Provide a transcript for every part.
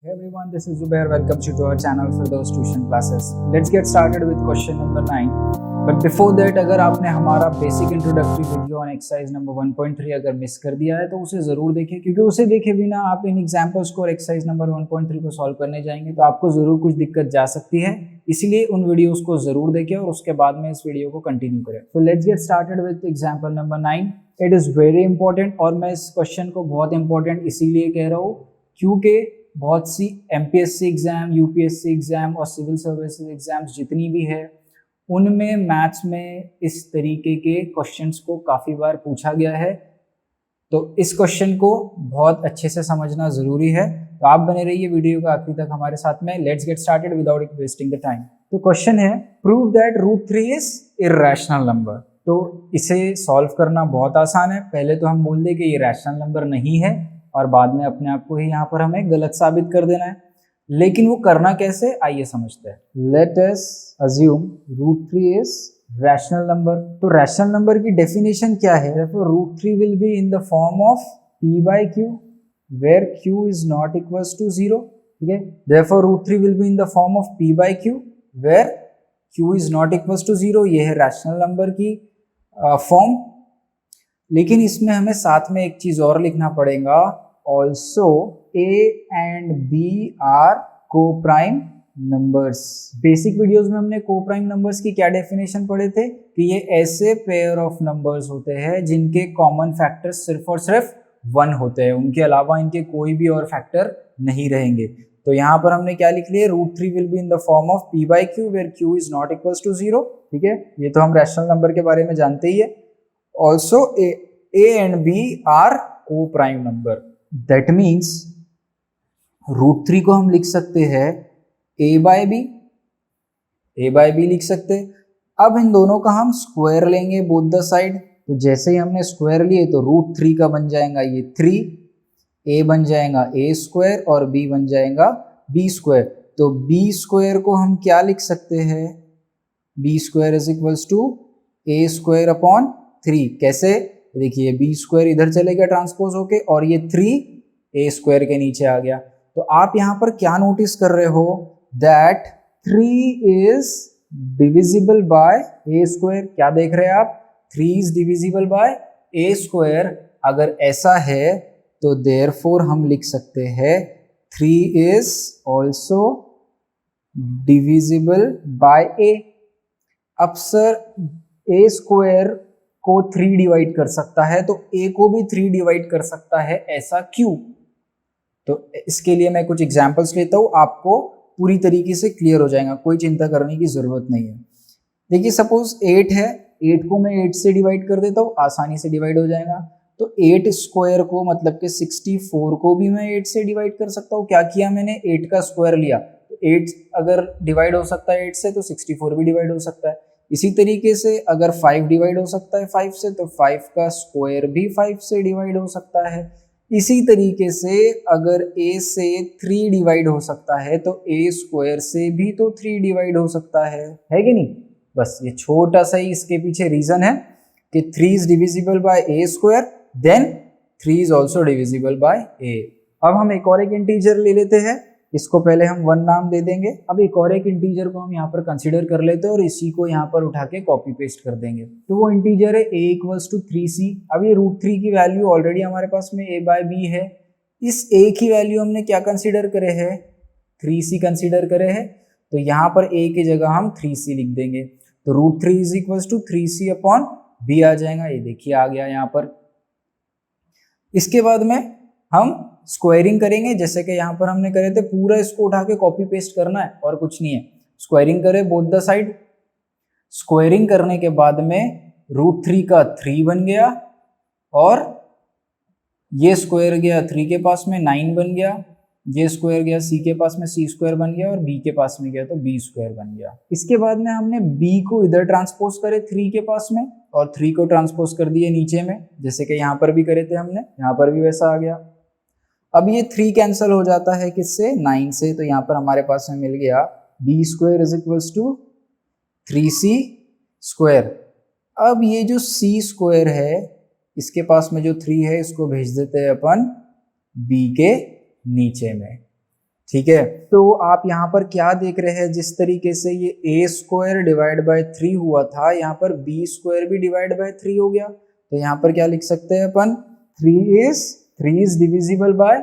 Hey everyone, this is Zubair. Welcome you to our channel for those tuition classes. Let's get started with question number 9. But before that, अगर आपने हमारा basic introductory video on exercise number 1.3 अगर miss कर दिया है तो उसे ज़रूर देखें, क्योंकि उसे देखे बिना आप इन एग्जाम्पल्स को और एक्सरसाइज नंबर 1.3 को सॉल्व करने जाएंगे तो आपको ज़रूर कुछ दिक्कत जा सकती है। इसलिए उन वीडियोस को ज़रूर देखें और उसके बाद में इस वीडियो को कंटिन्यू करें। तो let's get started with example number 9। It is very important और मैं इस क्वेश्चन को बहुत इंपॉर्टेंट इसीलिए कह रहा हूँ क्योंकि बहुत सी एमपीएससी एग्जाम, यूपीएससी एग्जाम और सिविल सर्विसेज एग्जाम्स जितनी भी है उनमें मैथ्स में इस तरीके के क्वेश्चंस को काफ़ी बार पूछा गया है। तो इस क्वेश्चन को बहुत अच्छे से समझना ज़रूरी है। तो आप बने रहिए वीडियो का आखिरी तक हमारे साथ में। Let's get started without wasting the time. तो क्वेश्चन है, prove that √3 is irrational number. तो इसे सॉल्व करना बहुत आसान है। पहले तो हम बोल दें कि ये रैशनल नंबर नहीं है और बाद में अपने आप को ही यहाँ पर हमें गलत साबित कर देना है। लेकिन वो करना कैसे, आइए समझते हैं। Let us assume √3 is rational number. तो रैशनल नंबर की डेफिनेशन क्या है? √3 will be in the form of p/q where q is not equals to 0। ठीक है, therefore √3 will be in the form of p/q where q is not equals to 0। ये है rational number की form. लेकिन इसमें हमें साथ में एक चीज और लिखना पड़ेगा, also a and b are coprime numbers. Basic videos में हमने को-प्राइम नंबर्स की क्या डेफिनेशन पढ़े थे कि ये ऐसे पेयर ऑफ नंबर्स होते हैं जिनके कॉमन फैक्टर्स सिर्फ और सिर्फ 1 होते हैं, उनके अलावा इनके कोई भी और फैक्टर नहीं रहेंगे। तो यहाँ पर हमने क्या लिख लिया, √3 will be in the form of p/q where q is not equals to 0। ठीक है, ये तो हम रैशनल नंबर के बारे में जानते ही है। Also a and b are co-prime number. That means √3 को हम लिख सकते हैं a/b लिख सकते हैं। अब इन दोनों का हम स्क्वायर लेंगे बोथ द साइड। तो जैसे ही हमने स्क्वायर लिए तो √3 का बन जाएगा ये 3, a बन जाएगा a² और b बन जाएगा b²। तो b² को हम क्या लिख सकते हैं, b² is equals to a² upon 3। कैसे, देखिए b² इधर चले गया ट्रांसपोज होके और ये 3 a² के नीचे आ गया। तो आप यहाँ पर क्या नोटिस कर रहे हो, that 3 is divisible by a²। क्या देख रहे हैं आप, 3 इज डिविजिबल बाय a²। अगर ऐसा है तो देयरफॉर हम लिख सकते हैं 3 is also divisible by a। अब सर a² को 3 डिवाइड कर सकता है तो a को भी 3 डिवाइड कर सकता है, ऐसा क्यों? तो इसके लिए मैं कुछ एग्जांपल्स लेता हूँ, आपको पूरी तरीके से क्लियर हो जाएगा, कोई चिंता करने की जरूरत नहीं है। देखिए सपोज 8 है, 8 को मैं 8 से डिवाइड कर देता हूँ, आसानी से डिवाइड हो जाएगा। तो 8² को मतलब कि 64 को भी मैं 8 से डिवाइड कर सकता हूँ। क्या किया मैंने, 8 का स्क्वायर लिया। तो 8 अगर डिवाइड हो सकता है 8 से तो 64 भी डिवाइड हो सकता है। इसी तरीके से अगर 5 डिवाइड हो सकता है 5 से तो 5 का स्क्वायर भी 5 से डिवाइड हो सकता है। इसी तरीके से अगर a से 3 डिवाइड हो सकता है तो a² से भी तो 3 डिवाइड हो सकता है कि नहीं? बस ये छोटा सा ही इसके पीछे रीजन है कि 3 is divisible by a², then 3 is also divisible by a। अब हम एक और एक इंटीजर ले लेते हैं, इसको पहले हम 1 नाम दे देंगे। अब एक और एक इंटीजर को हम यहाँ पर कंसीडर कर लेते हैं और इसी को यहाँ पर उठा के कॉपी पेस्ट कर देंगे। तो वो इंटीजर है a इक्वल्स टू 3c। अब ये √3 की वैल्यू ऑलरेडी हमारे पास में a/b है। इस a की वैल्यू हमने क्या कंसीडर करे है, 3c कंसीडर करे है। तो यहाँ पर a की जगह हम 3c लिख देंगे। तो √3 is equals to 3c upon b आ जाएगा। ये देखिए आ गया यहाँ पर। इसके बाद में हम स्क्वायरिंग करेंगे, जैसे कि यहाँ पर हमने करे थे, पूरा इसको उठा के कॉपी पेस्ट करना है और कुछ नहीं है। स्क्वायरिंग करें बोथ द साइड। स्क्वायरिंग करने के बाद में √3 का 3 बन गया और ये स्क्वायर गया 3 के पास में 9 बन गया, ये स्क्वायर गया c के पास में c² बन गया और b के पास में गया तो b² बन गया। इसके बाद में हमने b को इधर ट्रांसपोज करे 3 के पास में और 3 को ट्रांसपोज कर दिए नीचे में, जैसे कि यहाँ पर भी करे थे हमने, यहाँ पर भी वैसा आ गया। अब ये 3 कैंसिल हो जाता है किससे, 9 से। तो यहाँ पर हमारे पास में मिल गया b² is equals to 3c²। अब ये जो c² है इसके पास में जो 3 है इसको भेज देते हैं अपन b के नीचे में। ठीक है, तो आप यहाँ पर क्या देख रहे हैं, जिस तरीके से ये ए स्क्वायर डिवाइड बाय 3 हुआ था, यहाँ पर बी स्क्वायर भी डिवाइड बाय 3 हो गया। तो यहाँ पर क्या लिख सकते हैं अपन, 3 is divisible by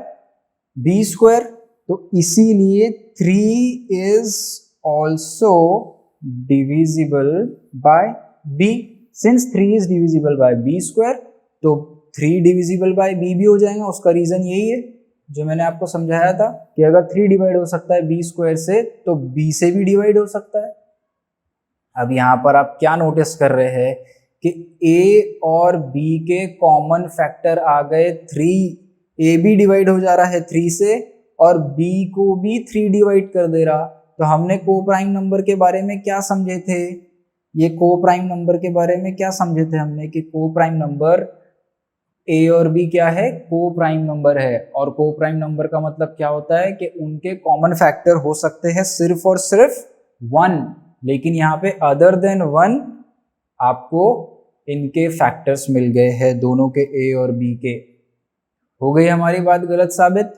b square, तो इसीलिए 3 is also divisible by b. Since 3 is divisible by b square, तो 3 डिविजिबल बाय बी भी हो जाएगा। उसका रीजन यही है जो मैंने आपको समझाया था कि अगर 3 डिवाइड हो सकता है बी स्क्वायर से, तो बी से भी डिवाइड हो सकता है। अब यहाँ पर आप क्या नोटिस कर रहे हैं कि ए और बी के कॉमन फैक्टर आ गए 3। ए भी डिवाइड हो जा रहा है 3 से और बी को भी 3 डिवाइड कर दे रहा। तो हमने को प्राइम नंबर के बारे में क्या समझे थे, ये को प्राइम नंबर के बारे में क्या समझे थे हमने कि को प्राइम नंबर ए और बी क्या है, को प्राइम नंबर है। और को प्राइम नंबर का मतलब क्या होता है कि उनके कॉमन फैक्टर हो सकते हैं सिर्फ और सिर्फ 1, लेकिन यहाँ पे अदर देन 1 आपको इनके फैक्टर्स मिल गए हैं, दोनों के ए और बी के। हो गई हमारी बात गलत साबित।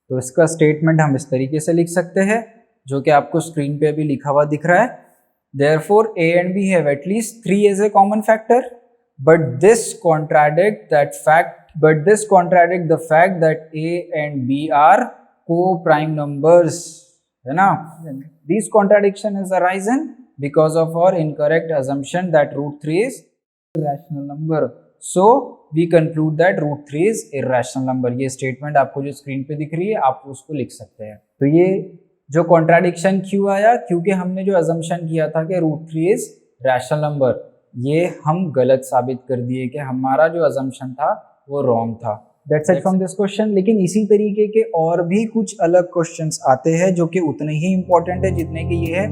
तो इसका स्टेटमेंट हम इस तरीके से लिख सकते हैं, जो कि आपको स्क्रीन पे अभी लिखा हुआ दिख रहा है। Therefore, A and B have at least 3 as a common factor, but this contradict the fact that A and B are co-prime numbers, है ना? This contradiction is arisen because of our incorrect assumption that root 3 is irrational number. So we conclude that root 3 is irrational number. ये statement आपको जो screen पे दिख रही है, आप उसको लिख सकते हैं। तो ये जो कॉन्ट्राडिक्शन क्यों आया, क्योंकि हमने जो अजम्पशन किया था कि रूट 3 इज रैशनल नंबर, ये हम गलत साबित कर दिए कि हमारा जो अजम्पशन था वो रॉन्ग था। That's it from this question. लेकिन इसी तरीके के और भी कुछ अलग क्वेश्चंस आते हैं जो कि उतने ही इंपॉर्टेंट है जितने कि ये है।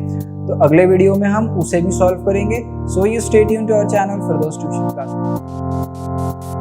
तो अगले वीडियो में हम उसे भी सॉल्व करेंगे। So you stay tuned to our channel for those tuition classes.